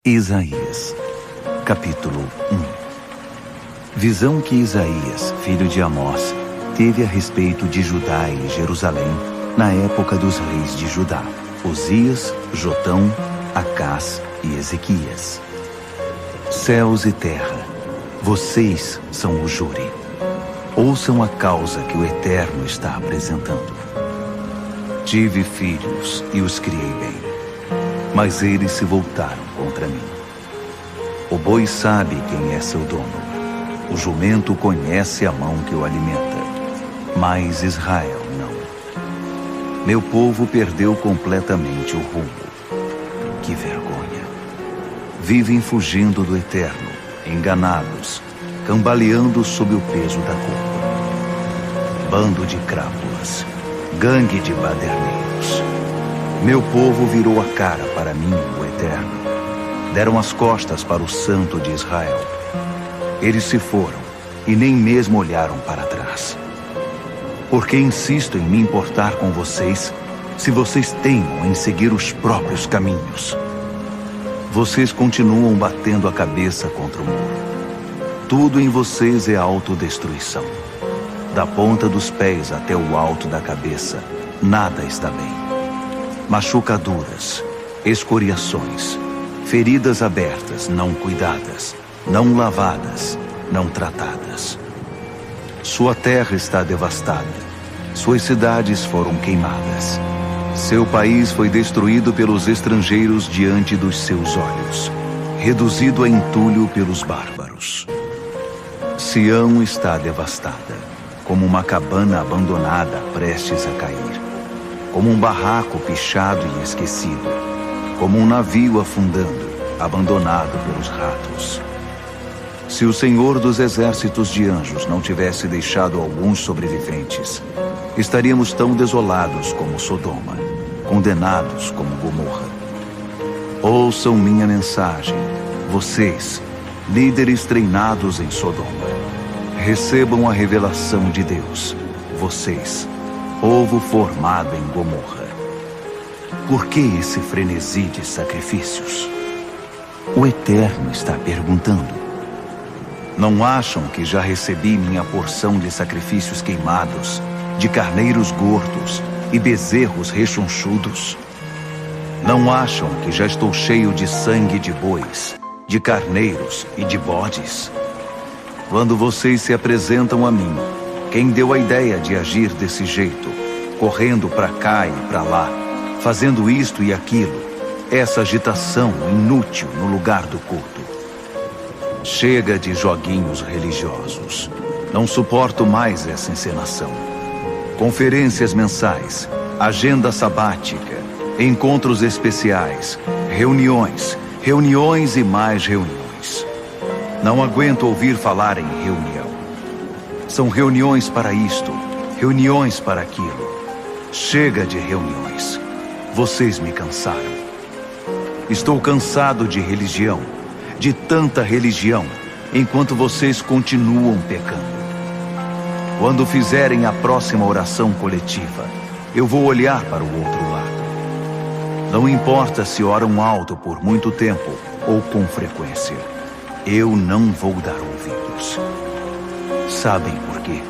Isaías, capítulo 1. Visão que Isaías, filho de Amós, teve a respeito de Judá e Jerusalém na época dos reis de Judá, Uzias, Jotão, Acás e Ezequias. Céus e terra, vocês são o júri. Ouçam a causa que o Eterno está apresentando. Tive filhos e os criei bem, mas eles se voltaram contra mim. O boi sabe quem é seu dono, o jumento conhece a mão que o alimenta, mas Israel não. Meu povo perdeu completamente o rumo. Que vergonha! Vivem fugindo do Eterno, enganados, cambaleando sob o peso da culpa. Bando de crápulas, gangue de baderneiros. Meu povo virou a cara para mim, o Eterno. Deram as costas para o Santo de Israel. Eles se foram e nem mesmo olharam para trás. Por que insisto em me importar com vocês, se vocês teimam em seguir os próprios caminhos? Vocês continuam batendo a cabeça contra o muro. Tudo em vocês é autodestruição. Da ponta dos pés até o alto da cabeça, nada está bem. Machucaduras, escoriações, feridas abertas, não cuidadas, não lavadas, não tratadas. Sua terra está devastada, suas cidades foram queimadas. Seu país foi destruído pelos estrangeiros diante dos seus olhos, reduzido a entulho pelos bárbaros. Sião está devastada, como uma cabana abandonada prestes a cair, como um barraco pichado e esquecido, como um navio afundando, abandonado pelos ratos. Se o Senhor dos exércitos de anjos não tivesse deixado alguns sobreviventes, estaríamos tão desolados como Sodoma, condenados como Gomorra. Ouçam minha mensagem, vocês, líderes treinados em Sodoma. Recebam a revelação de Deus, vocês, povo formado em Gomorra. Por que esse frenesi de sacrifícios? O Eterno está perguntando. Não acham que já recebi minha porção de sacrifícios queimados, de carneiros gordos e bezerros rechonchudos? Não acham que já estou cheio de sangue de bois, de carneiros e de bodes? Quando vocês se apresentam a mim, quem deu a ideia de agir desse jeito, correndo para cá e para lá, fazendo isto e aquilo, essa agitação inútil no lugar do culto? Chega de joguinhos religiosos. Não suporto mais essa encenação. Conferências mensais, agenda sabática, encontros especiais, reuniões e mais reuniões. Não aguento ouvir falar em reunião. São reuniões para isto, reuniões para aquilo. Chega de reuniões. Vocês me cansaram. Estou cansado de religião, de tanta religião, enquanto vocês continuam pecando. Quando fizerem a próxima oração coletiva, eu vou olhar para o outro lado. Não importa se oram alto por muito tempo ou com frequência, eu não vou dar ouvidos. Sabem por quê?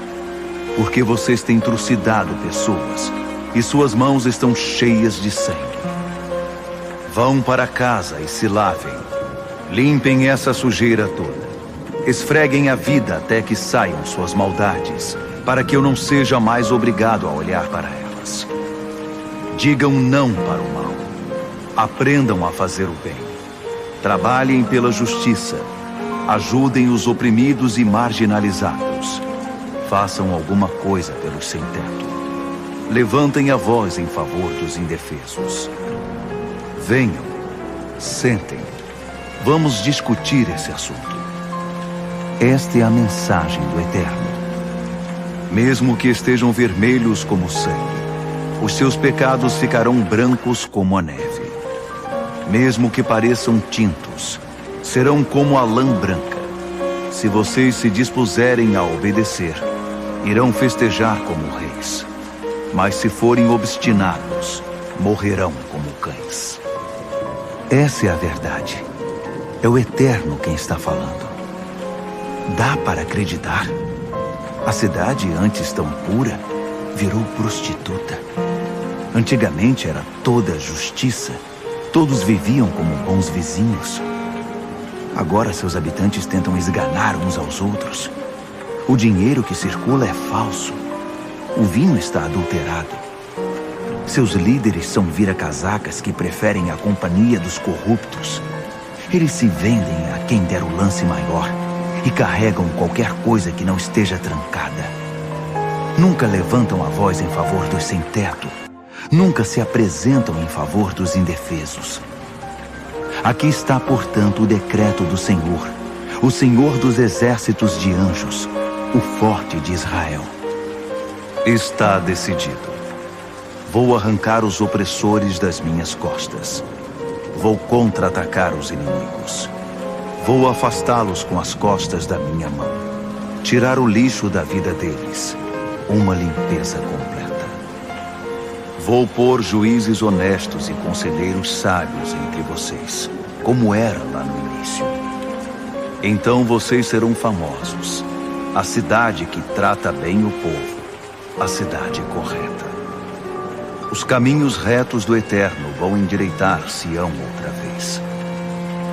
Porque vocês têm trucidado pessoas e suas mãos estão cheias de sangue. Vão para casa e se lavem. Limpem essa sujeira toda. Esfreguem a vida até que saiam suas maldades, para que eu não seja mais obrigado a olhar para elas. Digam não para o mal. Aprendam a fazer o bem. Trabalhem pela justiça. Ajudem os oprimidos e marginalizados. Façam alguma coisa pelos sem-teto. Levantem a voz em favor dos indefesos. Venham, sentem. Vamos discutir esse assunto. Esta é a mensagem do Eterno. Mesmo que estejam vermelhos como sangue, os seus pecados ficarão brancos como a neve. Mesmo que pareçam tintos, serão como a lã branca. Se vocês se dispuserem a obedecer, irão festejar como reis. Mas se forem obstinados, morrerão como cães. Essa é a verdade. É o Eterno quem está falando. Dá para acreditar? A cidade, antes tão pura, virou prostituta. Antigamente era toda justiça. Todos viviam como bons vizinhos. Agora seus habitantes tentam esganar uns aos outros. O dinheiro que circula é falso. O vinho está adulterado. Seus líderes são vira-casacas que preferem a companhia dos corruptos. Eles se vendem a quem der o lance maior e carregam qualquer coisa que não esteja trancada. Nunca levantam a voz em favor dos sem-teto. Nunca se apresentam em favor dos indefesos. Aqui está, portanto, o decreto do Senhor, o Senhor dos exércitos de anjos, o forte de Israel. Está decidido. Vou arrancar os opressores das minhas costas. Vou contra-atacar os inimigos. Vou afastá-los com as costas da minha mão. Tirar o lixo da vida deles. Uma limpeza completa. Vou pôr juízes honestos e conselheiros sábios entre vocês, como era lá no início. Então vocês serão famosos. A cidade que trata bem o povo. A cidade correta. Os caminhos retos do Eterno vão endireitar Sião outra vez.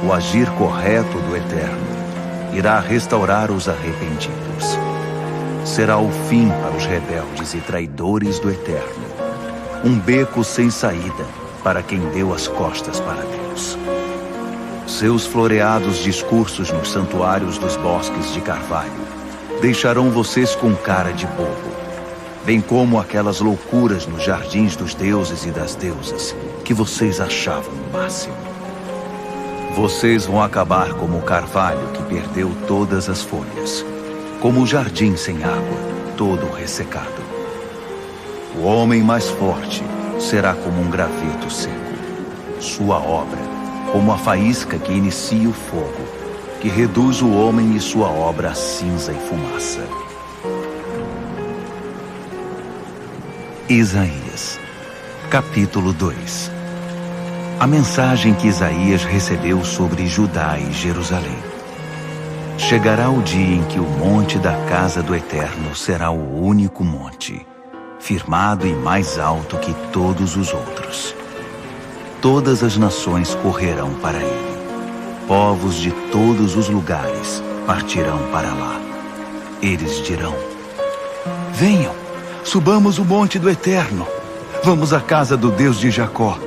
O agir correto do Eterno irá restaurar os arrependidos. Será o fim para os rebeldes e traidores do Eterno. Um beco sem saída para quem deu as costas para Deus. Seus floreados discursos nos santuários dos bosques de carvalho deixarão vocês com cara de bobo, bem como aquelas loucuras nos jardins dos deuses e das deusas que vocês achavam o máximo. Vocês vão acabar como o carvalho que perdeu todas as folhas, como o jardim sem água, todo ressecado. O homem mais forte será como um graveto seco. Sua obra, como a faísca que inicia o fogo, que reduz o homem e sua obra a cinza e fumaça. Isaías, capítulo 2. A mensagem que Isaías recebeu sobre Judá e Jerusalém. Chegará o dia em que o monte da casa do Eterno será o único monte, firmado e mais alto que todos os outros. Todas as nações correrão para ele. Povos de todos os lugares partirão para lá. Eles dirão: venham, subamos o monte do Eterno. Vamos à casa do Deus de Jacó.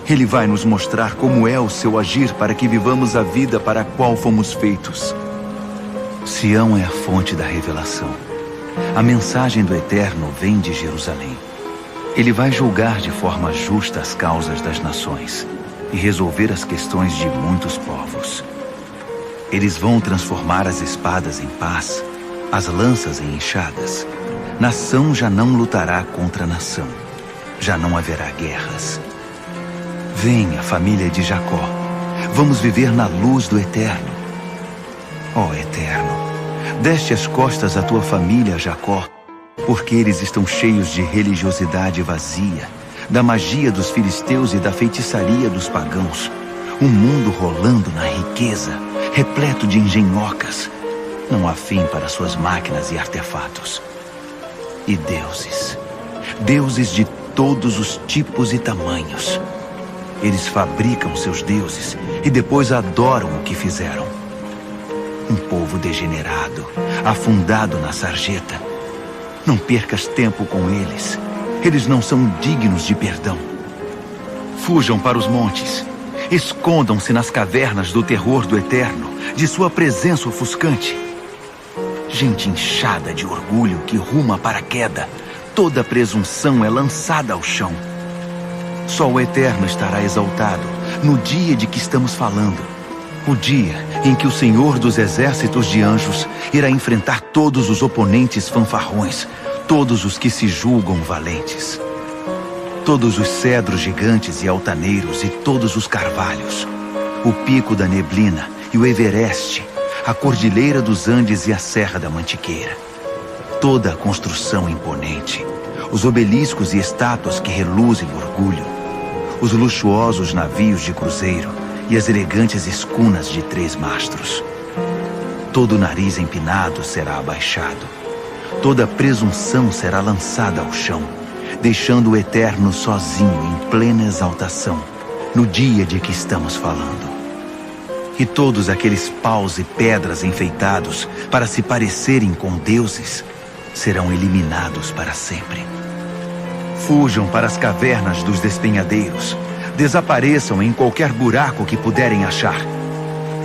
Ele vai nos mostrar como é o seu agir para que vivamos a vida para a qual fomos feitos. Sião é a fonte da revelação. A mensagem do Eterno vem de Jerusalém. Ele vai julgar de forma justa as causas das nações e resolver as questões de muitos povos. Eles vão transformar as espadas em paz, as lanças em enxadas. Nação já não lutará contra nação. Já não haverá guerras. Venha, família de Jacó. Vamos viver na luz do Eterno. Ó Eterno, deste as costas à tua família, Jacó, porque eles estão cheios de religiosidade vazia, da magia dos filisteus e da feitiçaria dos pagãos. Um mundo rolando na riqueza, repleto de engenhocas. Não há fim para suas máquinas e artefatos. E deuses, deuses de todos os tipos e tamanhos. Eles fabricam seus deuses e depois adoram o que fizeram. Um povo degenerado, afundado na sarjeta. Não percas tempo com eles. Eles não são dignos de perdão. Fujam para os montes. Escondam-se nas cavernas do terror do Eterno, de sua presença ofuscante. Gente inchada de orgulho que ruma para a queda. Toda presunção é lançada ao chão. Só o Eterno estará exaltado no dia de que estamos falando. O dia em que o Senhor dos exércitos de anjos irá enfrentar todos os oponentes fanfarrões, todos os que se julgam valentes. Todos os cedros gigantes e altaneiros e todos os carvalhos. O pico da neblina e o Evereste, a cordilheira dos Andes e a Serra da Mantiqueira. Toda a construção imponente, os obeliscos e estátuas que reluzem orgulho, os luxuosos navios de cruzeiro e as elegantes escunas de 3 mastros. Todo nariz empinado será abaixado. Toda presunção será lançada ao chão, deixando o Eterno sozinho em plena exaltação, no dia de que estamos falando. E todos aqueles paus e pedras enfeitados para se parecerem com deuses serão eliminados para sempre. Fujam para as cavernas dos despenhadeiros. Desapareçam em qualquer buraco que puderem achar.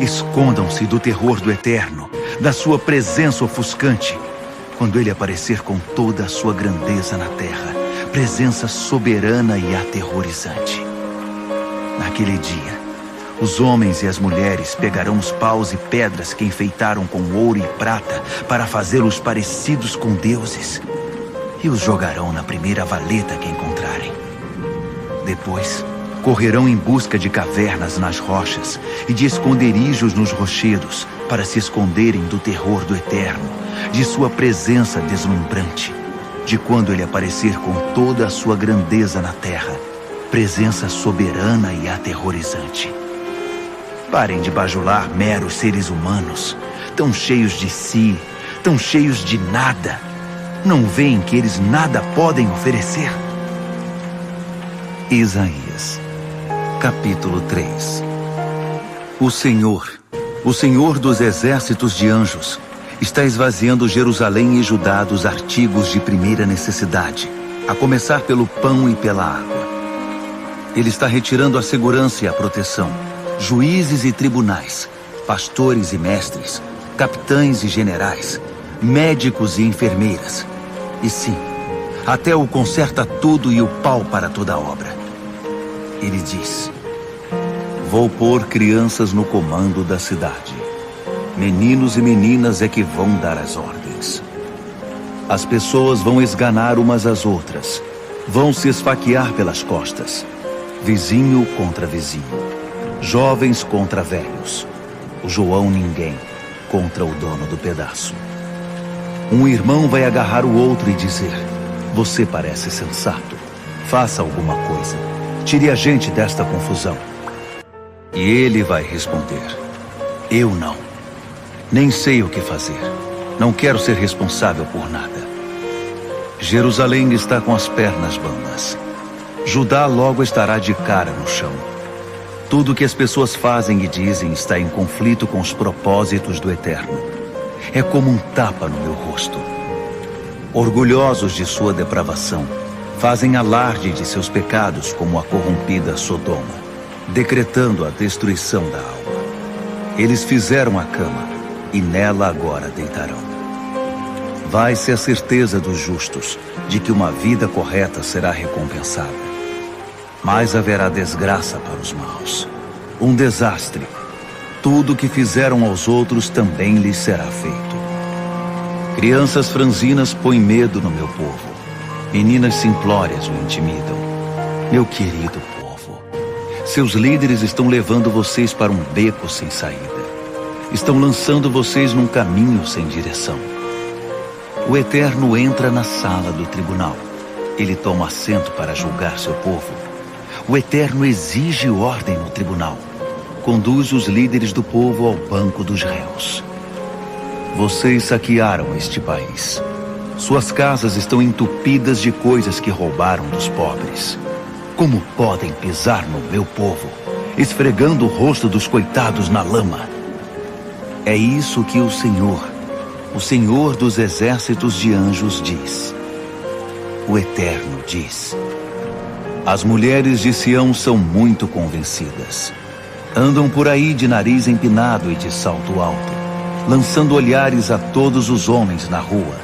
Escondam-se do terror do Eterno, da sua presença ofuscante, quando ele aparecer com toda a sua grandeza na terra, presença soberana e aterrorizante. Naquele dia, os homens e as mulheres pegarão os paus e pedras que enfeitaram com ouro e prata para fazê-los parecidos com deuses e os jogarão na primeira valeta que encontrarem. Depois, correrão em busca de cavernas nas rochas e de esconderijos nos rochedos para se esconderem do terror do Eterno, de sua presença deslumbrante, de quando ele aparecer com toda a sua grandeza na terra, presença soberana e aterrorizante. Parem de bajular meros seres humanos, tão cheios de si, tão cheios de nada. Não veem que eles nada podem oferecer? Isaías, capítulo 3. O Senhor dos exércitos de anjos, está esvaziando Jerusalém e Judá dos artigos de primeira necessidade, a começar pelo pão e pela água. Ele está retirando a segurança e a proteção, juízes e tribunais, pastores e mestres, capitães e generais, médicos e enfermeiras. E sim, até o conserta tudo e o pau para toda a obra. Ele diz: vou pôr crianças no comando da cidade. Meninos e meninas é que vão dar as ordens. As pessoas vão esganar umas às outras, vão se esfaquear pelas costas, vizinho contra vizinho, jovens contra velhos, o João ninguém contra o dono do pedaço. Um irmão vai agarrar o outro e dizer: você parece sensato, faça alguma coisa, tire a gente desta confusão. E ele vai responder: eu não. Nem sei o que fazer. Não quero ser responsável por nada. Jerusalém está com as pernas bambas. Judá logo estará de cara no chão. Tudo que as pessoas fazem e dizem está em conflito com os propósitos do Eterno. É como um tapa no meu rosto. Orgulhosos de sua depravação, fazem alarde de seus pecados como a corrompida Sodoma, decretando a destruição da alma. Eles fizeram a cama e nela agora deitarão. Vai-se a certeza dos justos de que uma vida correta será recompensada. Mas haverá desgraça para os maus, um desastre. Tudo o que fizeram aos outros também lhes será feito. Crianças franzinas põem medo no meu povo. Meninas simplórias o intimidam. Meu querido povo, seus líderes estão levando vocês para um beco sem saída. Estão lançando vocês num caminho sem direção. O Eterno entra na sala do tribunal. Ele toma assento para julgar seu povo. O Eterno exige ordem no tribunal. Conduz os líderes do povo ao banco dos réus. Vocês saquearam este país. Suas casas estão entupidas de coisas que roubaram dos pobres. Como podem pisar no meu povo, esfregando o rosto dos coitados na lama? É isso que o Senhor dos exércitos de anjos diz. O Eterno diz: as mulheres de Sião são muito convencidas. Andam por aí de nariz empinado e de salto alto, lançando olhares a todos os homens na rua,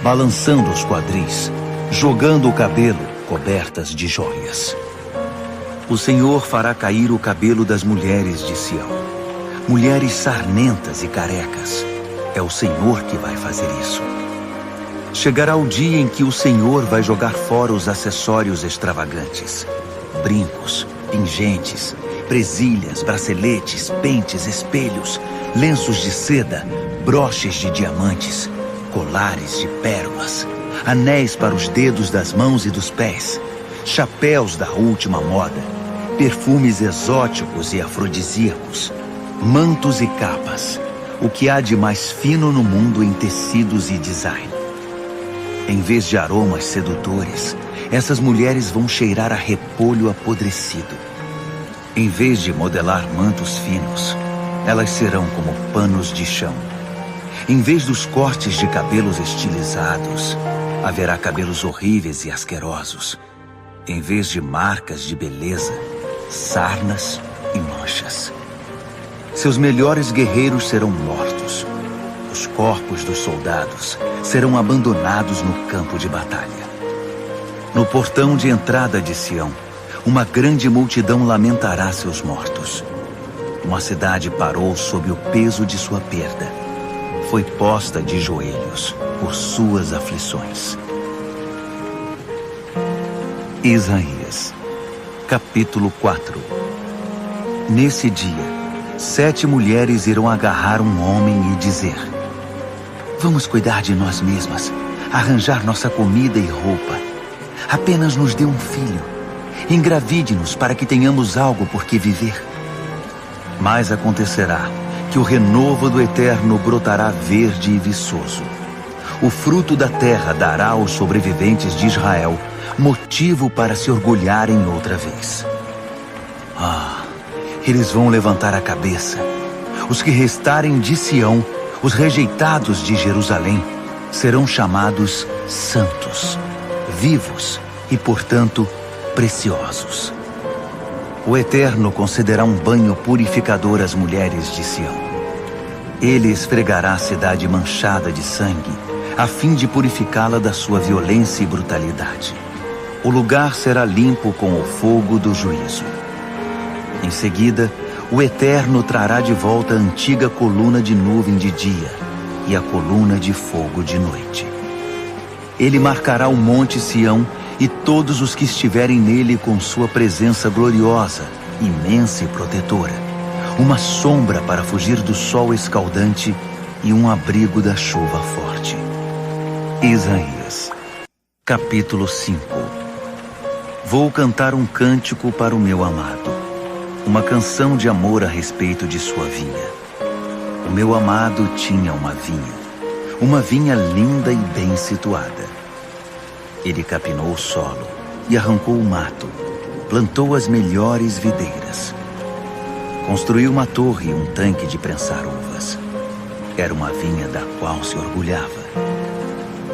balançando os quadris, jogando o cabelo, cobertas de joias. O Senhor fará cair o cabelo das mulheres de Sião. Mulheres sarmentas e carecas. É o Senhor que vai fazer isso. Chegará o dia em que o Senhor vai jogar fora os acessórios extravagantes. Brincos, pingentes, presilhas, braceletes, pentes, espelhos, lenços de seda, broches de diamantes, colares de pérolas, anéis para os dedos das mãos e dos pés, chapéus da última moda, perfumes exóticos e afrodisíacos, mantos e capas, o que há de mais fino no mundo em tecidos e design. Em vez de aromas sedutores, essas mulheres vão cheirar a repolho apodrecido. Em vez de modelar mantos finos, elas serão como panos de chão. Em vez dos cortes de cabelos estilizados, haverá cabelos horríveis e asquerosos. Em vez de marcas de beleza, sarnas e manchas. Seus melhores guerreiros serão mortos. Os corpos dos soldados serão abandonados no campo de batalha. No portão de entrada de Sião, uma grande multidão lamentará seus mortos. Uma cidade parou sob o peso de sua perda. Foi posta de joelhos por suas aflições. Isaías, capítulo 4. Nesse dia, 7 mulheres irão agarrar um homem e dizer: vamos cuidar de nós mesmas, arranjar nossa comida e roupa. Apenas nos dê um filho. Engravide-nos para que tenhamos algo por que viver. Mas acontecerá que o renovo do Eterno brotará verde e viçoso. O fruto da terra dará aos sobreviventes de Israel motivo para se orgulharem outra vez. Eles vão levantar a cabeça. Os que restarem de Sião, os rejeitados de Jerusalém, serão chamados santos, vivos e, portanto, preciosos. O Eterno concederá um banho purificador às mulheres de Sião. Ele esfregará a cidade manchada de sangue, a fim de purificá-la da sua violência e brutalidade. O lugar será limpo com o fogo do juízo. Em seguida, o Eterno trará de volta a antiga coluna de nuvem de dia e a coluna de fogo de noite. Ele marcará o monte Sião e todos os que estiverem nele com sua presença gloriosa, imensa e protetora, uma sombra para fugir do sol escaldante e um abrigo da chuva forte. Isaías, capítulo 5. Vou cantar um cântico para o meu amado, uma canção de amor a respeito de sua vinha. O meu amado tinha uma vinha linda e bem situada. Ele capinou o solo e arrancou o mato, plantou as melhores videiras. Construiu uma torre e um tanque de prensar uvas. Era uma vinha da qual se orgulhava.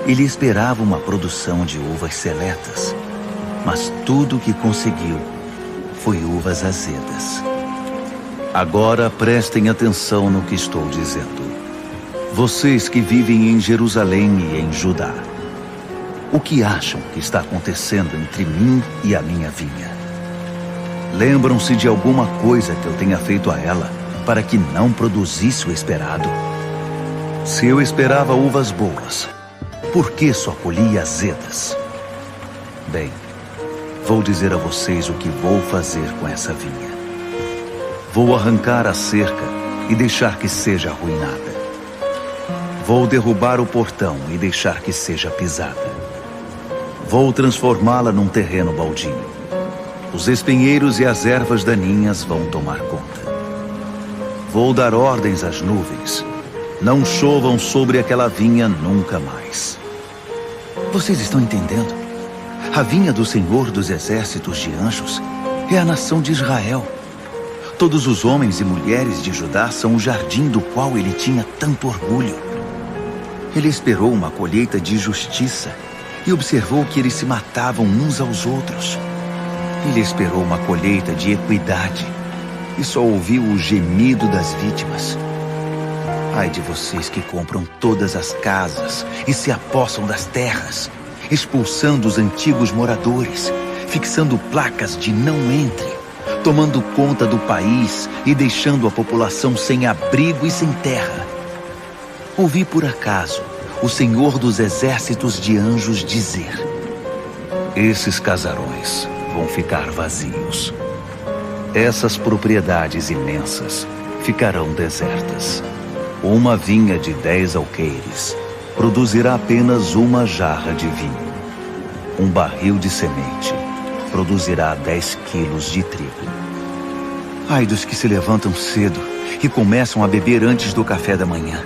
Ele esperava uma produção de uvas seletas, mas tudo o que conseguiu foi uvas azedas. Agora prestem atenção no que estou dizendo. Vocês que vivem em Jerusalém e em Judá, o que acham que está acontecendo entre mim e a minha vinha? Lembram-se de alguma coisa que eu tenha feito a ela para que não produzisse o esperado? Se eu esperava uvas boas, por que só colhi azedas? Bem, vou dizer a vocês o que vou fazer com essa vinha. Vou arrancar a cerca e deixar que seja arruinada. Vou derrubar o portão e deixar que seja pisada. Vou transformá-la num terreno baldio. Os espinheiros e as ervas daninhas vão tomar conta. Vou dar ordens às nuvens. Não chovam sobre aquela vinha nunca mais. Vocês estão entendendo? A vinha do Senhor dos Exércitos de Anjos é a nação de Israel. Todos os homens e mulheres de Judá são o jardim do qual ele tinha tanto orgulho. Ele esperou uma colheita de justiça e observou que eles se matavam uns aos outros. Ele esperou uma colheita de equidade e só ouviu o gemido das vítimas. Ai de vocês que compram todas as casas e se apossam das terras, expulsando os antigos moradores, fixando placas de não entre, tomando conta do país e deixando a população sem abrigo e sem terra. Ouvi por acaso o Senhor dos Exércitos de Anjos dizer: esses casarões vão ficar vazios. Essas propriedades imensas ficarão desertas. Uma vinha de 10 alqueires produzirá apenas uma jarra de vinho, um barril de semente produzirá 10 quilos de trigo. Ai dos que se levantam cedo e começam a beber antes do café da manhã,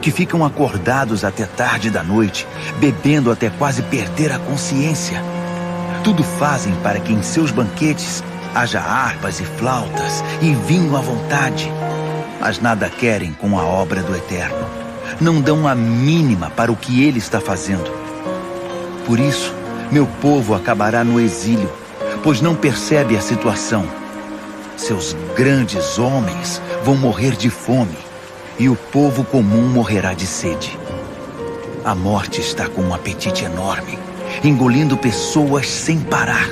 que ficam acordados até tarde da noite, bebendo até quase perder a consciência. Tudo fazem para que em seus banquetes haja harpas e flautas e vinho à vontade, mas nada querem com a obra do Eterno. Não dão a mínima para o que Ele está fazendo. Por isso, meu povo acabará no exílio, pois não percebe a situação. Seus grandes homens vão morrer de fome, e o povo comum morrerá de sede. A morte está com um apetite enorme, engolindo pessoas sem parar.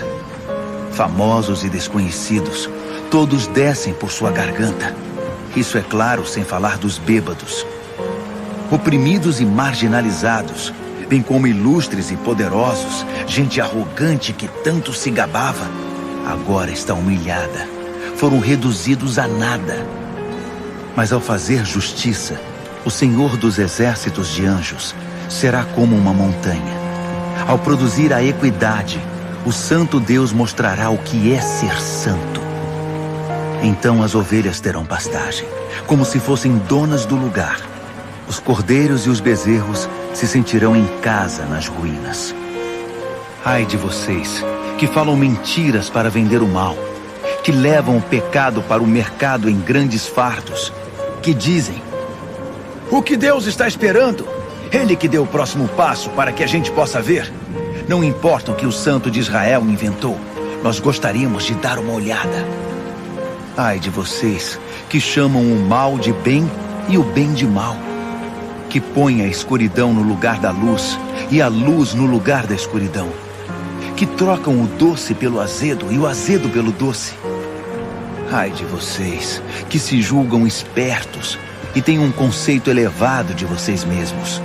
Famosos e desconhecidos, todos descem por sua garganta. Isso é claro, sem falar dos bêbados. Oprimidos e marginalizados, bem como ilustres e poderosos, gente arrogante que tanto se gabava, agora está humilhada. Foram reduzidos a nada. Mas ao fazer justiça, o Senhor dos exércitos de anjos será como uma montanha. Ao produzir a equidade, o Santo Deus mostrará o que é ser santo. Então as ovelhas terão pastagem, como se fossem donas do lugar. Os cordeiros e os bezerros se sentirão em casa nas ruínas. Ai de vocês, que falam mentiras para vender o mal, que levam o pecado para o mercado em grandes fardos, que dizem: o que Deus está esperando? Ele que deu o próximo passo para que a gente possa ver. Não importa o que o Santo de Israel inventou, nós gostaríamos de dar uma olhada. Ai de vocês, que chamam o mal de bem e o bem de mal, que põem a escuridão no lugar da luz e a luz no lugar da escuridão, que trocam o doce pelo azedo e o azedo pelo doce. Ai de vocês, que se julgam espertos e têm um conceito elevado de vocês mesmos.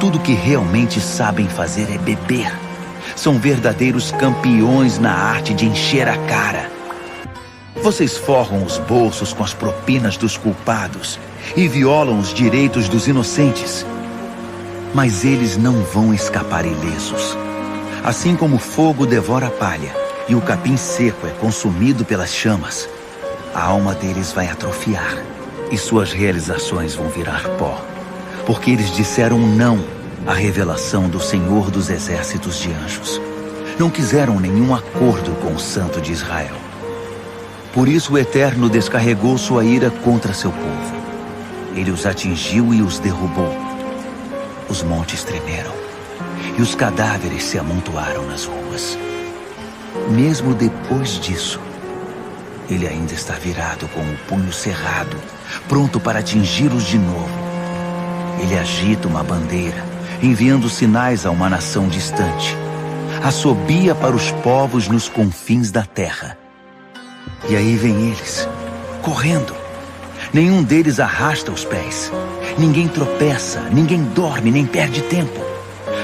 Tudo que realmente sabem fazer é beber. São verdadeiros campeões na arte de encher a cara. Vocês forram os bolsos com as propinas dos culpados e violam os direitos dos inocentes. Mas eles não vão escapar ilesos. Assim como o fogo devora a palha e o capim seco é consumido pelas chamas, a alma deles vai atrofiar e suas realizações vão virar pó, porque eles disseram não à revelação do Senhor dos exércitos de anjos. Não quiseram nenhum acordo com o Santo de Israel. Por isso o Eterno descarregou sua ira contra seu povo. Ele os atingiu e os derrubou. Os montes tremeram e os cadáveres se amontoaram nas ruas. Mesmo depois disso, ele ainda está virado com o punho cerrado, pronto para atingi-los de novo. Ele agita uma bandeira, enviando sinais a uma nação distante. Assobia para os povos nos confins da terra. E aí vem eles, correndo. Nenhum deles arrasta os pés. Ninguém tropeça, ninguém dorme, nem perde tempo.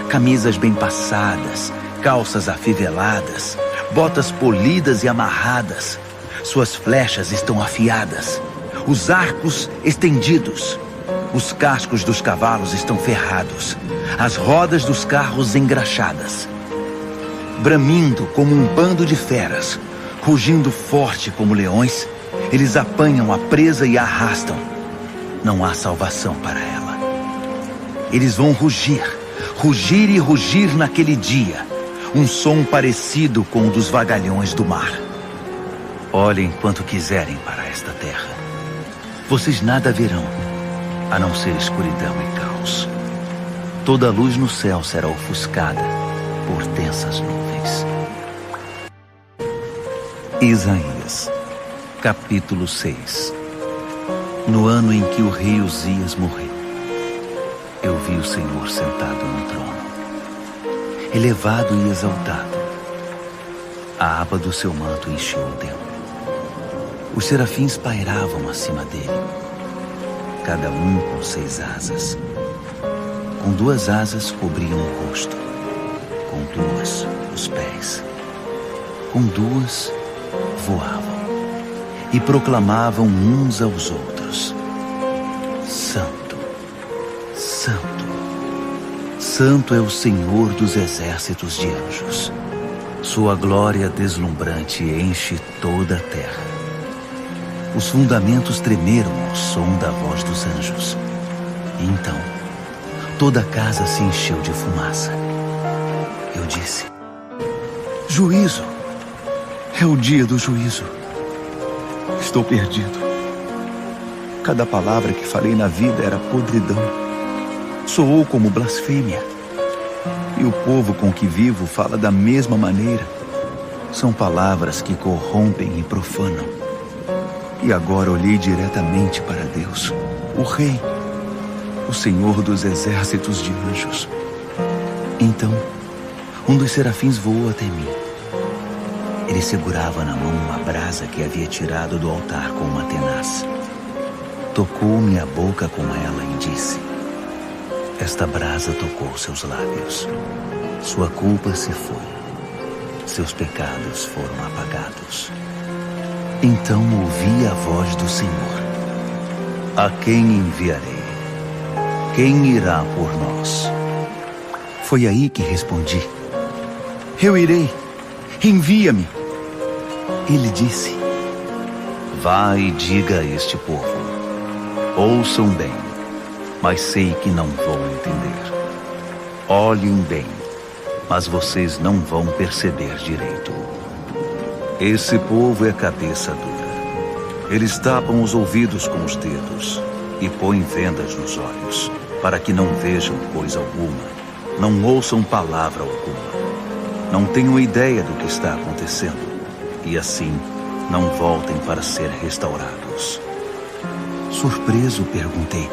Camisas bem passadas, calças afiveladas, botas polidas e amarradas. Suas flechas estão afiadas, os arcos estendidos. Os cascos dos cavalos estão ferrados, as rodas dos carros engraxadas. Bramindo como um bando de feras, rugindo forte como leões, eles apanham a presa e a arrastam. Não há salvação para ela. Eles vão rugir, rugir e rugir naquele dia, um som parecido com o dos vagalhões do mar. Olhem quanto quiserem para esta terra. Vocês nada verão, a não ser escuridão e caos. Toda a luz no céu será ofuscada por densas nuvens. Isaías, capítulo 6. No ano em que o rei Uzias morreu, eu vi o Senhor sentado no trono, elevado e exaltado. A aba do seu manto encheu o templo. Os serafins pairavam acima dele, cada um com 6 asas. Com 2 asas cobriam o rosto, com 2 os pés, com 2 voavam e proclamavam uns aos outros: Santo, Santo, Santo é o Senhor dos exércitos de anjos. Sua glória deslumbrante enche toda a terra. Os fundamentos tremeram ao som da voz dos anjos. E então, toda a casa se encheu de fumaça. Eu disse: juízo! É o dia do juízo. Estou perdido. Cada palavra que falei na vida era podridão. Soou como blasfêmia. E o povo com que vivo fala da mesma maneira. São palavras que corrompem e profanam. E agora olhei diretamente para Deus, o Rei, o Senhor dos exércitos de anjos. Então, um dos serafins voou até mim. Ele segurava na mão uma brasa que havia tirado do altar com uma tenaz. Tocou minha boca com ela e disse: esta brasa tocou seus lábios. Sua culpa se foi. Seus pecados foram apagados. Então ouvi a voz do Senhor: a quem enviarei? Quem irá por nós? Foi aí que respondi: eu irei. Envia-me. Ele disse: vá e diga a este povo: ouçam bem, mas sei que não vão entender. Olhem bem, mas vocês não vão perceber direito. Esse povo é cabeça dura. Eles tapam os ouvidos com os dedos e põem vendas nos olhos, para que não vejam coisa alguma, não ouçam palavra alguma, não tenham ideia do que está acontecendo, e assim não voltem para ser restaurados. Surpreso, perguntei: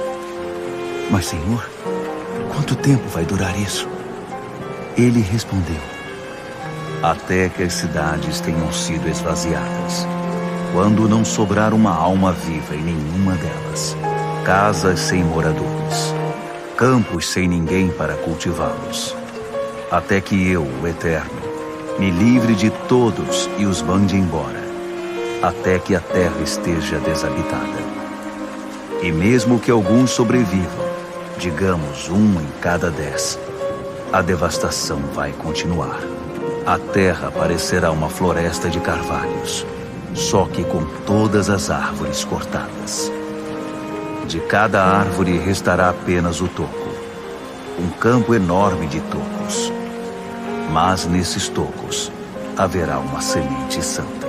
mas, Senhor, quanto tempo vai durar isso? Ele respondeu: até que as cidades tenham sido esvaziadas, quando não sobrar uma alma viva em nenhuma delas, casas sem moradores, campos sem ninguém para cultivá-los, até que eu, o Eterno, me livre de todos e os mande embora, até que a terra esteja desabitada. E mesmo que alguns sobrevivam, digamos 1 em cada 10, a devastação vai continuar. A terra parecerá uma floresta de carvalhos, só que com todas as árvores cortadas. De cada árvore restará apenas o toco, um campo enorme de tocos. Mas nesses tocos haverá uma semente santa.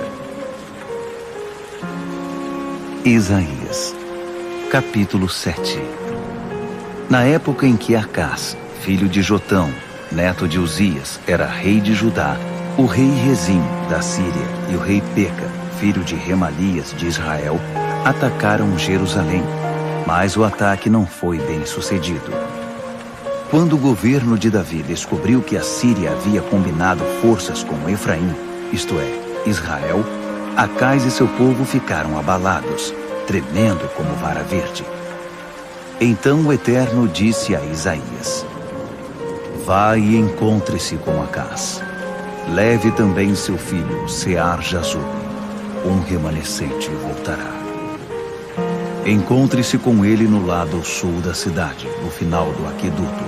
Isaías, capítulo 7. Na época em que Acás, filho de Jotão, neto de Uzias, era rei de Judá, o rei Rezim, da Síria, e o rei Peca, filho de Remalias, de Israel, atacaram Jerusalém, mas o ataque não foi bem sucedido. Quando o governo de Davi descobriu que a Síria havia combinado forças com Efraim, isto é, Israel, Acás e seu povo ficaram abalados, tremendo como vara verde. Então o Eterno disse a Isaías: vá e encontre-se com Acás. Leve também seu filho, Sear-Jazub, um remanescente voltará. Encontre-se com ele no lado sul da cidade, no final do aqueduto,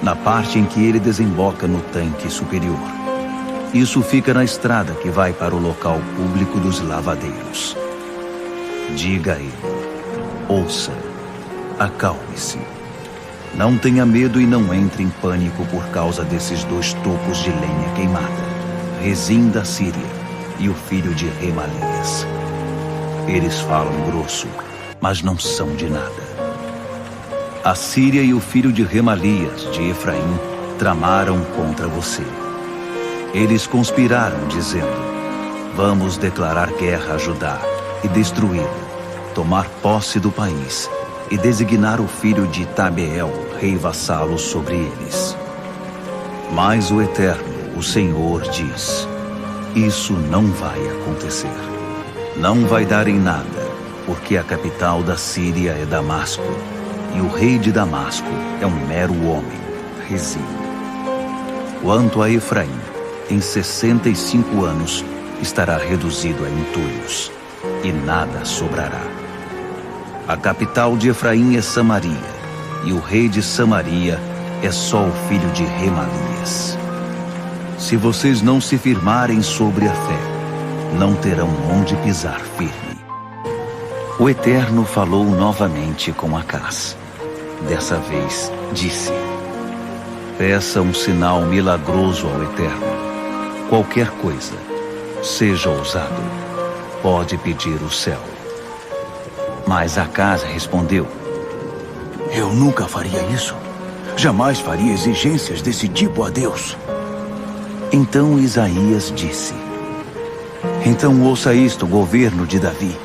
na parte em que ele desemboca no tanque superior. Isso fica na estrada que vai para o local público dos lavadeiros. Diga a ele: ouça, acalme-se. Não tenha medo e não entre em pânico por causa desses 2 tocos de lenha queimada, Rezim da Síria e o filho de Remalias. Eles falam grosso, mas não são de nada. A Síria e o filho de Remalias, de Efraim, tramaram contra você. Eles conspiraram, dizendo: vamos declarar guerra a Judá e destruí-lo, tomar posse do país e designar o filho de Tabeel, rei vassalo, sobre eles. Mas o Eterno, o Senhor, diz: isso não vai acontecer. Não vai dar em nada, porque a capital da Síria é Damasco, e o rei de Damasco é um mero homem, Rezim. Quanto a Efraim, em 65 anos estará reduzido a entulhos, e nada sobrará. A capital de Efraim é Samaria, e o rei de Samaria é só o filho de Remalias. Se vocês não se firmarem sobre a fé, não terão onde pisar firme. O Eterno falou novamente com Acaz. Dessa vez, disse: peça um sinal milagroso ao Eterno. Qualquer coisa, seja ousado, pode pedir o céu. Mas Acaz respondeu: eu nunca faria isso. Jamais faria exigências desse tipo a Deus. Então Isaías disse: então ouça isto, governo de Davi.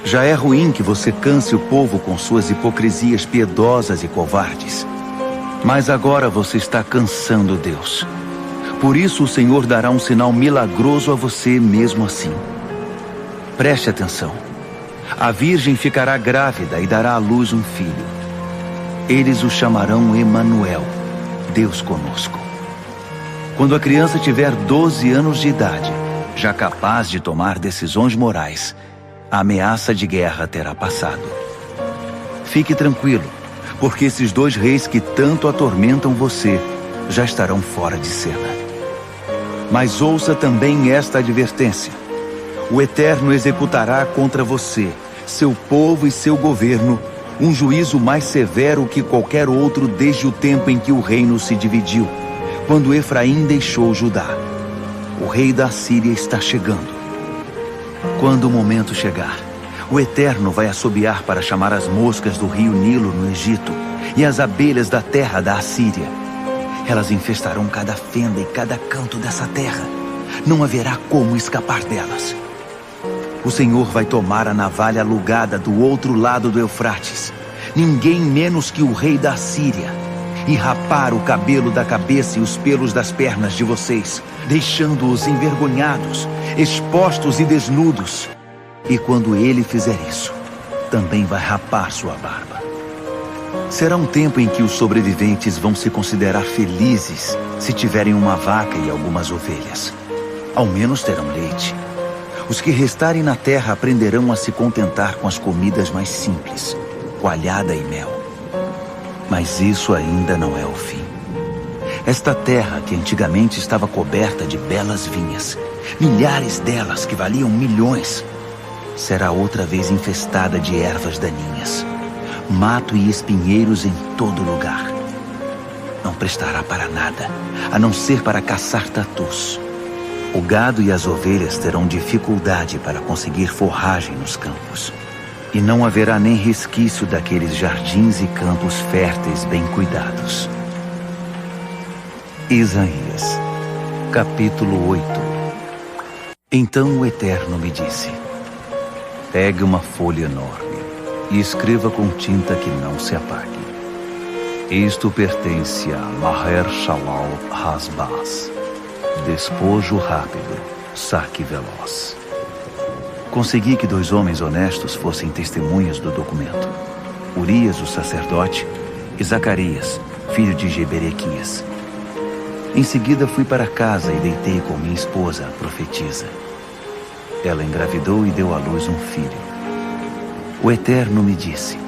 Já é ruim que você canse o povo com suas hipocrisias piedosas e covardes. Mas agora você está cansando Deus. Por isso o Senhor dará um sinal milagroso a você mesmo assim. Preste atenção. A virgem ficará grávida e dará à luz um filho. Eles o chamarão Emanuel, Deus conosco. Quando a criança tiver 12 anos de idade, já capaz de tomar decisões morais, a ameaça de guerra terá passado. Fique tranquilo, porque esses dois reis que tanto atormentam você já estarão fora de cena. Mas ouça também esta advertência: o Eterno executará contra você, seu povo e seu governo, um juízo mais severo que qualquer outro desde o tempo em que o reino se dividiu, quando Efraim deixou Judá. O rei da Síria está chegando. Quando o momento chegar, o Eterno vai assobiar para chamar as moscas do rio Nilo no Egito e as abelhas da terra da Assíria. Elas infestarão cada fenda e cada canto dessa terra. Não haverá como escapar delas. O Senhor vai tomar a navalha alugada do outro lado do Eufrates, ninguém menos que o rei da Síria, e rapar o cabelo da cabeça e os pelos das pernas de vocês, deixando-os envergonhados, expostos e desnudos. E quando ele fizer isso, também vai rapar sua barba. Será um tempo em que os sobreviventes vão se considerar felizes se tiverem uma vaca e algumas ovelhas. Ao menos terão leite. Os que restarem na terra aprenderão a se contentar com as comidas mais simples, coalhada e mel. Mas isso ainda não é o fim. Esta terra, que antigamente estava coberta de belas vinhas, milhares delas que valiam milhões, será outra vez infestada de ervas daninhas, mato e espinheiros em todo lugar. Não prestará para nada, a não ser para caçar tatus. O gado e as ovelhas terão dificuldade para conseguir forragem nos campos. E não haverá nem resquício daqueles jardins e campos férteis bem cuidados. Isaías, capítulo 8. Então o Eterno me disse: pegue uma folha enorme e escreva com tinta que não se apague. Isto pertence a Maher-Shalal-Has-Baz, despojo rápido, saque veloz. Consegui que 2 homens honestos fossem testemunhas do documento: Urias, o sacerdote, e Zacarias, filho de Jeberequias. Em seguida fui para casa e deitei com minha esposa, a profetisa. Ela engravidou e deu à luz um filho. O Eterno me disse: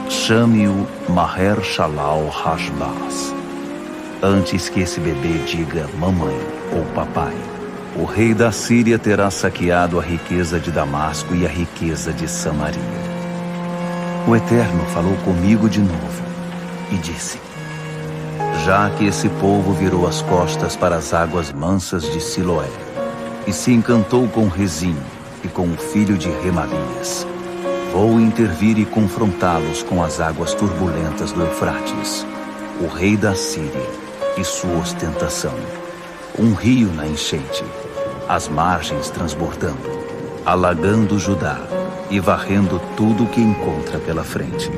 chame-o Maher-Shalal-Has-Baz, antes que esse bebê diga mamãe ou papai. O rei da Síria terá saqueado a riqueza de Damasco e a riqueza de Samaria. O Eterno falou comigo de novo e disse: já que esse povo virou as costas para as águas mansas de Siloé e se encantou com Rezim e com o filho de Remalias, vou intervir e confrontá-los com as águas turbulentas do Eufrates, o rei da Síria e sua ostentação, um rio na enchente, as margens transbordando, alagando Judá e varrendo tudo o que encontra pela frente.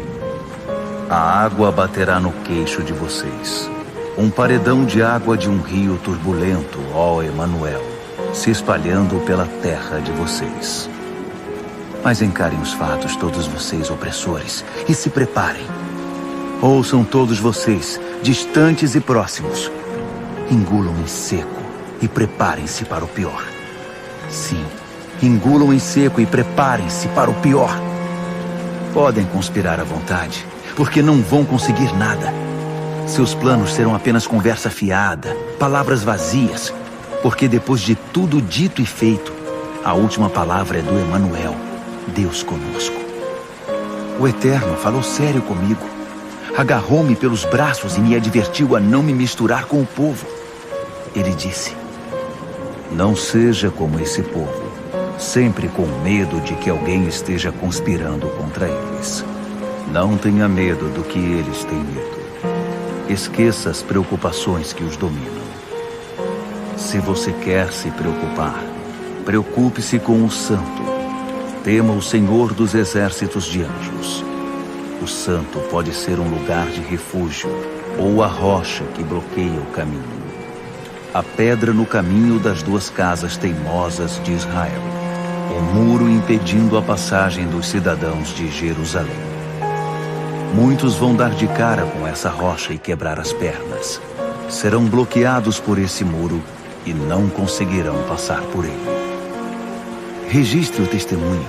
A água baterá no queixo de vocês, um paredão de água de um rio turbulento, ó Emanuel, se espalhando pela terra de vocês. Mas encarem os fatos, todos vocês opressores, e se preparem. Ouçam todos vocês, distantes e próximos. Engulam em seco e preparem-se para o pior. Sim, engulam em seco e preparem-se para o pior. Podem conspirar à vontade, porque não vão conseguir nada. Seus planos serão apenas conversa fiada, palavras vazias, porque depois de tudo dito e feito, a última palavra é do Emanuel, Deus conosco. O Eterno falou sério comigo, agarrou-me pelos braços e me advertiu a não me misturar com o povo. Ele disse: não seja como esse povo, sempre com medo de que alguém esteja conspirando contra eles. Não tenha medo do que eles têm medo. Esqueça as preocupações que os dominam. Se você quer se preocupar, preocupe-se com o santo. Tema o Senhor dos exércitos de anjos. O santo pode ser um lugar de refúgio ou a rocha que bloqueia o caminho. A pedra no caminho das duas casas teimosas de Israel. O muro impedindo a passagem dos cidadãos de Jerusalém. Muitos vão dar de cara com essa rocha e quebrar as pernas. Serão bloqueados por esse muro e não conseguirão passar por ele. Registre o testemunho.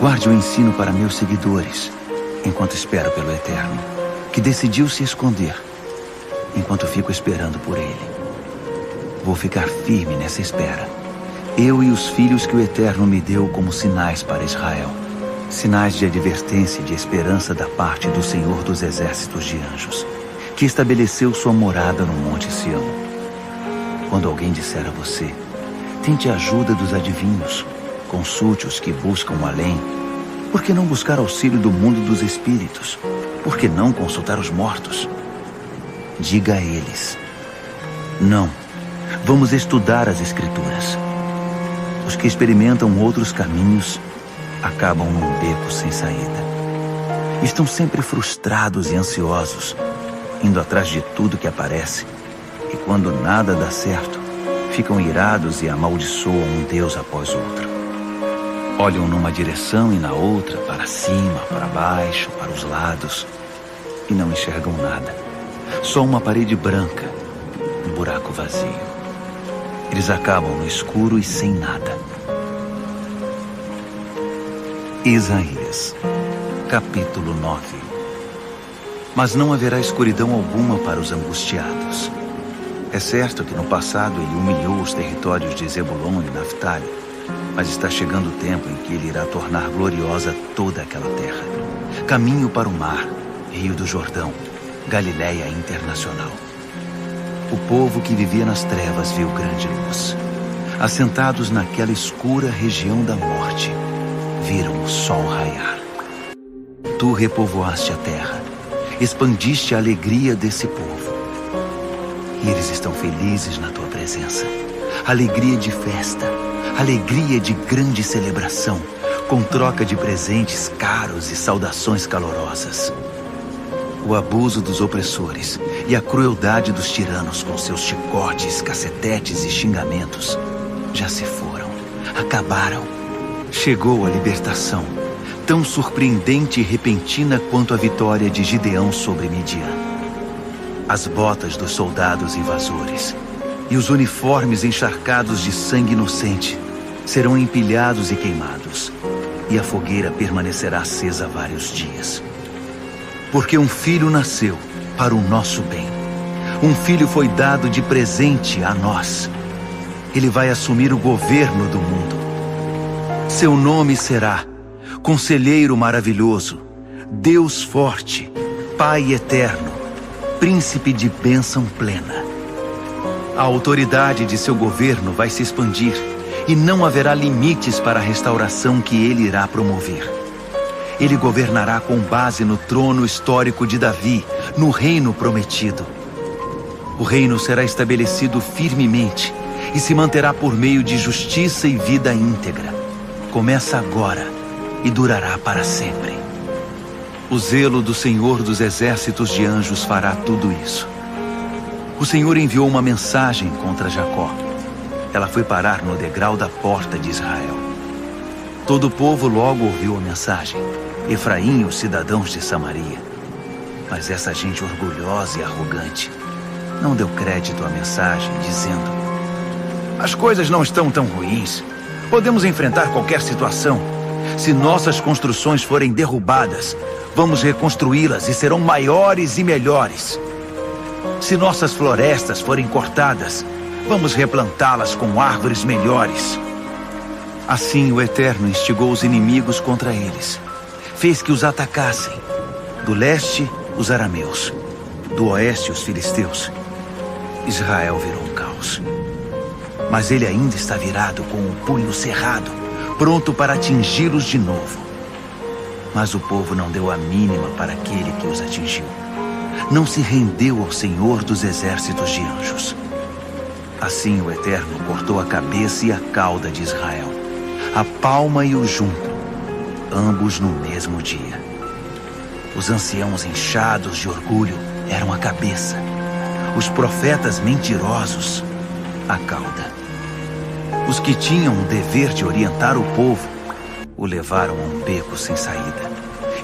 Guarde o ensino para meus seguidores, enquanto espero pelo Eterno, que decidiu se esconder, enquanto fico esperando por ele. Vou ficar firme nessa espera. Eu e os filhos que o Eterno me deu como sinais para Israel. Sinais de advertência e de esperança da parte do Senhor dos exércitos de anjos, que estabeleceu sua morada no Monte Sião. Quando alguém disser a você: tente a ajuda dos adivinhos, consulte os que buscam além. Por que não buscar auxílio do mundo dos espíritos? Por que não consultar os mortos? Diga a eles: não, vamos estudar as Escrituras. Os que experimentam outros caminhos acabam num beco sem saída. Estão sempre frustrados e ansiosos, indo atrás de tudo que aparece. E quando nada dá certo, ficam irados e amaldiçoam um Deus após outro. Olham numa direção e na outra, para cima, para baixo, para os lados, e não enxergam nada. Só uma parede branca, um buraco vazio. Eles acabam no escuro e sem nada. Isaías, capítulo 9. Mas não haverá escuridão alguma para os angustiados. É certo que no passado ele humilhou os territórios de Zebulon e Naftali, mas está chegando o tempo em que ele irá tornar gloriosa toda aquela terra. Caminho para o mar, Rio do Jordão, Galileia internacional. O povo que vivia nas trevas viu grande luz. Assentados naquela escura região da morte, viram o sol raiar. Tu repovoaste a terra, expandiste a alegria desse povo. E eles estão felizes na tua presença. Alegria de festa, alegria de grande celebração, com troca de presentes caros e saudações calorosas. O abuso dos opressores e a crueldade dos tiranos com seus chicotes, cacetetes e xingamentos já se foram, acabaram. Chegou a libertação, tão surpreendente e repentina quanto a vitória de Gideão sobre Midian. As botas dos soldados invasores e os uniformes encharcados de sangue inocente serão empilhados e queimados, e a fogueira permanecerá acesa vários dias. Porque um filho nasceu para o nosso bem. Um filho foi dado de presente a nós. Ele vai assumir o governo do mundo. Seu nome será Conselheiro Maravilhoso, Deus Forte, Pai Eterno, Príncipe de Bênção Plena. A autoridade de seu governo vai se expandir e não haverá limites para a restauração que ele irá promover. Ele governará com base no trono histórico de Davi, no reino prometido. O reino será estabelecido firmemente e se manterá por meio de justiça e vida íntegra. Começa agora e durará para sempre. O zelo do Senhor dos exércitos de anjos fará tudo isso. O Senhor enviou uma mensagem contra Jacó. Ela foi parar no degrau da porta de Israel. Todo o povo logo ouviu a mensagem. Efraim e os cidadãos de Samaria. Mas essa gente orgulhosa e arrogante não deu crédito à mensagem, dizendo: as coisas não estão tão ruins. Podemos enfrentar qualquer situação. Se nossas construções forem derrubadas, vamos reconstruí-las e serão maiores e melhores. Se nossas florestas forem cortadas, vamos replantá-las com árvores melhores. Assim o Eterno instigou os inimigos contra eles. Fez que os atacassem. Do leste, os arameus. Do oeste, os filisteus. Israel virou um caos. Mas ele ainda está virado com o punho cerrado, pronto para atingi-los de novo. Mas o povo não deu a mínima para aquele que os atingiu. Não se rendeu ao Senhor dos exércitos de anjos. Assim o Eterno cortou a cabeça e a cauda de Israel, a palma e o junco, ambos no mesmo dia. Os anciãos inchados de orgulho eram a cabeça, os profetas mentirosos, a cauda. Os que tinham o dever de orientar o povo o levaram a um beco sem saída.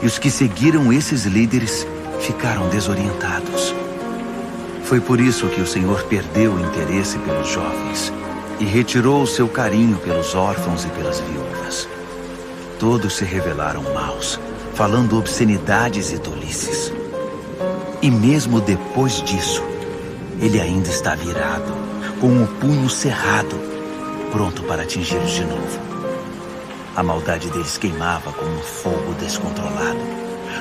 E os que seguiram esses líderes ficaram desorientados. Foi por isso que o Senhor perdeu o interesse pelos jovens e retirou o seu carinho pelos órfãos e pelas viúvas. Todos se revelaram maus, falando obscenidades e tolices. E mesmo depois disso, ele ainda está virado, com o punho cerrado, pronto para atingi-los de novo. A maldade deles queimava como um fogo descontrolado,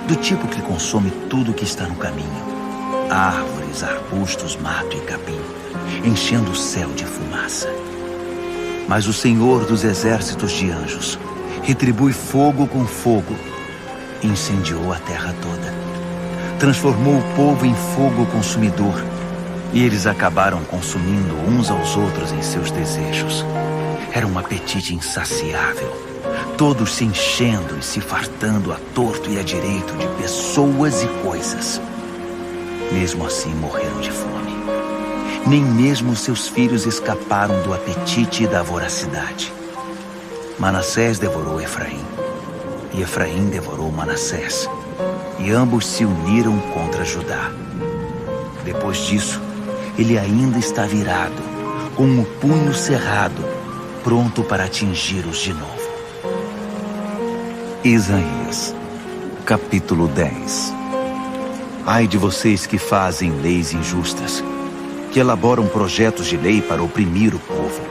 do tipo que consome tudo que está no caminho. Árvores, arbustos, mato e capim, enchendo o céu de fumaça. Mas o Senhor dos exércitos de anjos retribui fogo com fogo e incendiou a terra toda. Transformou o povo em fogo consumidor e eles acabaram consumindo uns aos outros em seus desejos. Era um apetite insaciável, todos se enchendo e se fartando à torto e à direito de pessoas e coisas. Mesmo assim morreram de fome. Nem mesmo seus filhos escaparam do apetite e da voracidade. Manassés devorou Efraim, e Efraim devorou Manassés, e ambos se uniram contra Judá. Depois disso, ele ainda está virado, com o punho cerrado, pronto para atingi-los de novo. Isaías, capítulo 10. Ai de vocês que fazem leis injustas, que elaboram projetos de lei para oprimir o povo.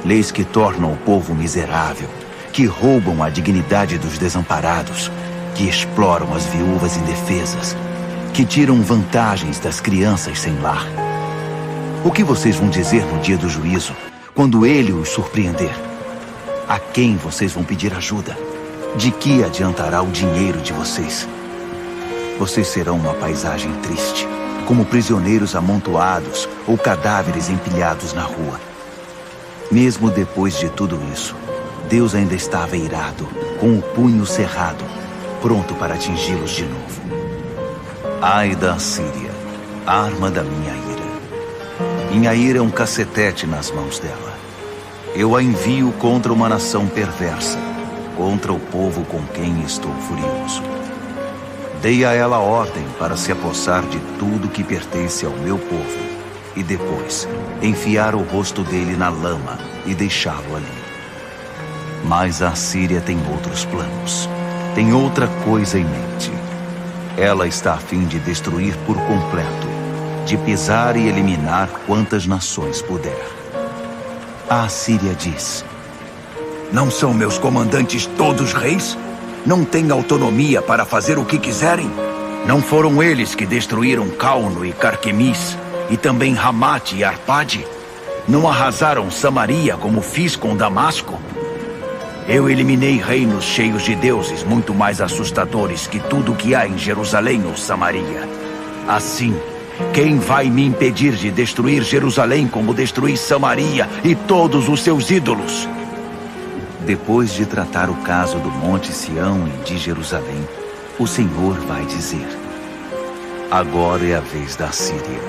Leis que tornam o povo miserável, que roubam a dignidade dos desamparados, que exploram as viúvas indefesas, que tiram vantagens das crianças sem lar. O que vocês vão dizer no dia do juízo, quando ele os surpreender? A quem vocês vão pedir ajuda? De que adiantará o dinheiro de vocês? Vocês serão uma paisagem triste, como prisioneiros amontoados ou cadáveres empilhados na rua. Mesmo depois de tudo isso, Deus ainda estava irado, com o punho cerrado, pronto para atingi-los de novo. Ai da Assíria, arma da minha ira. Minha ira é um cacetete nas mãos dela. Eu a envio contra uma nação perversa, contra o povo com quem estou furioso. Dei a ela ordem para se apossar de tudo que pertence ao meu povo e depois enfiar o rosto dele na lama e deixá-lo ali. Mas a Assíria tem outros planos, tem outra coisa em mente. Ela está a fim de destruir por completo, de pisar e eliminar quantas nações puder. A Assíria diz: não são meus comandantes todos reis? Não têm autonomia para fazer o que quiserem? Não foram eles que destruíram Calno e Carquemis, e também Ramate e Arpade? Não arrasaram Samaria como fiz com Damasco? Eu eliminei reinos cheios de deuses muito mais assustadores que tudo o que há em Jerusalém ou Samaria. Assim, quem vai me impedir de destruir Jerusalém como destruí Samaria e todos os seus ídolos? Depois de tratar o caso do Monte Sião e de Jerusalém, o Senhor vai dizer: agora é a vez da Assíria.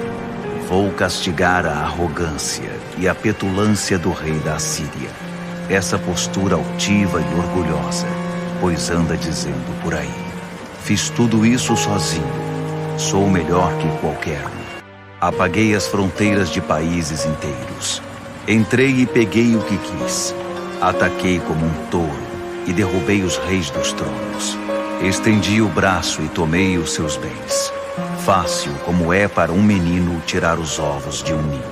Vou castigar a arrogância e a petulância do rei da Assíria, essa postura altiva e orgulhosa, pois anda dizendo por aí: fiz tudo isso sozinho, sou melhor que qualquer um. Apaguei as fronteiras de países inteiros, entrei e peguei o que quis. Ataquei como um touro e derrubei os reis dos tronos. Estendi o braço e tomei os seus bens. fácil como é para um menino tirar os ovos de um ninho.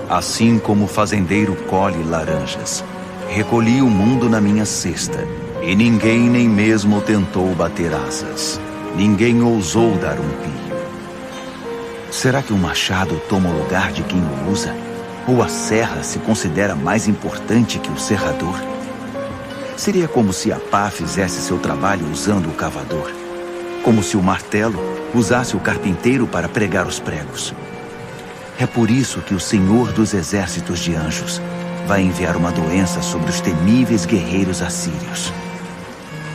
Assim como o fazendeiro colhe laranjas, recolhi o mundo na minha cesta, e ninguém nem mesmo tentou bater asas. Ninguém ousou dar um pio. Será que o machado toma o lugar de quem o usa? Ou a serra se considera mais importante que o serrador? Seria como se a pá fizesse seu trabalho usando o cavador. Como se o martelo usasse o carpinteiro para pregar os pregos. É por isso que o Senhor dos Exércitos de Anjos vai enviar uma doença sobre os temíveis guerreiros assírios.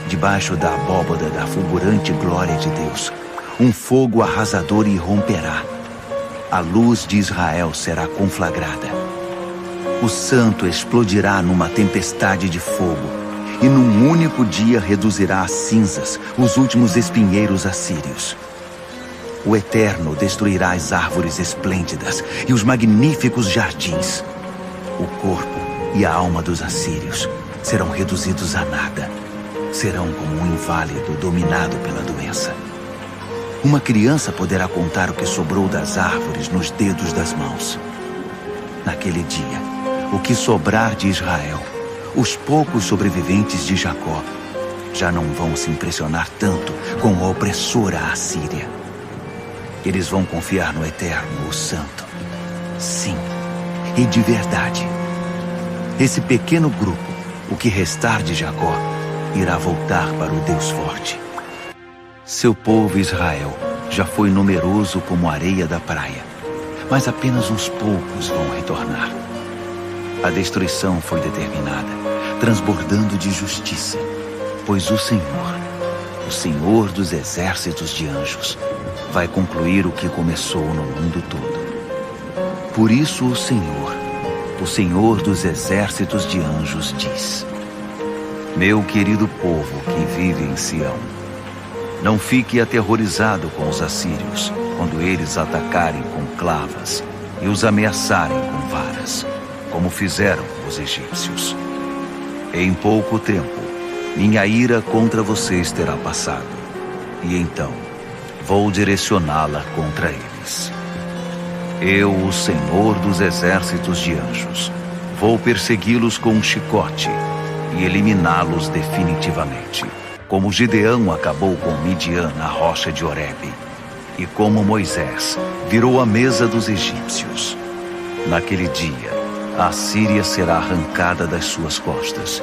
Debaixo da abóbada da fulgurante glória de Deus, um fogo arrasador irromperá. A luz de Israel será conflagrada. O santo explodirá numa tempestade de fogo, e num único dia reduzirá a cinzas os últimos espinheiros assírios. O Eterno destruirá as árvores esplêndidas e os magníficos jardins. O corpo e a alma dos assírios serão reduzidos a nada. Serão como um inválido dominado pela doença. Uma criança poderá contar o que sobrou das árvores nos dedos das mãos. Naquele dia, o que sobrar de Israel, os poucos sobreviventes de Jacó, já não vão se impressionar tanto com a opressora Assíria. Eles vão confiar no Eterno, o Santo. Sim, e de verdade. Esse pequeno grupo, o que restar de Jacó, irá voltar para o Deus forte. Seu povo Israel já foi numeroso como a areia da praia, mas apenas uns poucos vão retornar. A destruição foi determinada, transbordando de justiça, pois o Senhor dos Exércitos de Anjos, vai concluir o que começou no mundo todo. Por isso o Senhor dos Exércitos de Anjos diz: Meu querido povo que vive em Sião, não fique aterrorizado com os assírios, quando eles atacarem com clavas e os ameaçarem com varas, como fizeram os egípcios. Em pouco tempo, minha ira contra vocês terá passado, e então vou direcioná-la contra eles. Eu, o Senhor dos Exércitos de Anjos, vou persegui-los com um chicote e eliminá-los definitivamente, como Gideão acabou com Midian na rocha de Horebe, e como Moisés virou a mesa dos egípcios. Naquele dia, a Síria será arrancada das suas costas,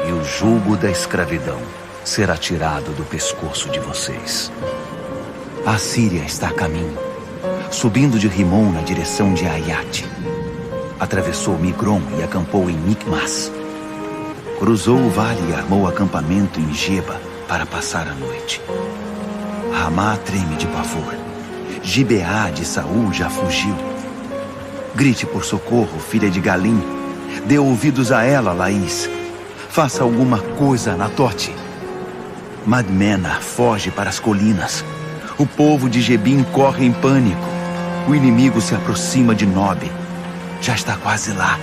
e o jugo da escravidão será tirado do pescoço de vocês. A Síria está a caminho, subindo de Rimon na direção de Aiate. Atravessou Migron e acampou em Micmas. Cruzou o vale e armou acampamento em Geba para passar a noite. Ramá treme de pavor. Gibeá de Saul já fugiu. Grite por socorro, filha de Galim. Dê ouvidos a ela, Laís. Faça alguma coisa, Anatote. Madmena foge para as colinas. O povo de Gebim corre em pânico. O inimigo se aproxima de Nobe. Já está quase lá.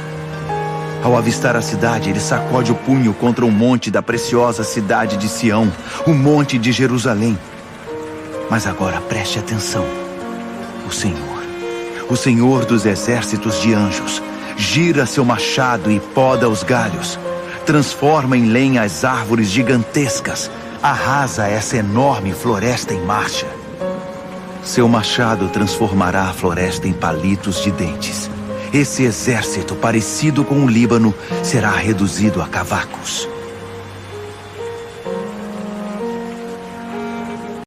Ao avistar a cidade, ele sacode o punho contra o monte da preciosa cidade de Sião, o monte de Jerusalém. Mas agora preste atenção. O Senhor dos Exércitos de Anjos, gira seu machado e poda os galhos. Transforma em lenha as árvores gigantescas. Arrasa essa enorme floresta em marcha. Seu machado transformará a floresta em palitos de dentes. Esse exército, parecido com o Líbano, será reduzido a cavacos.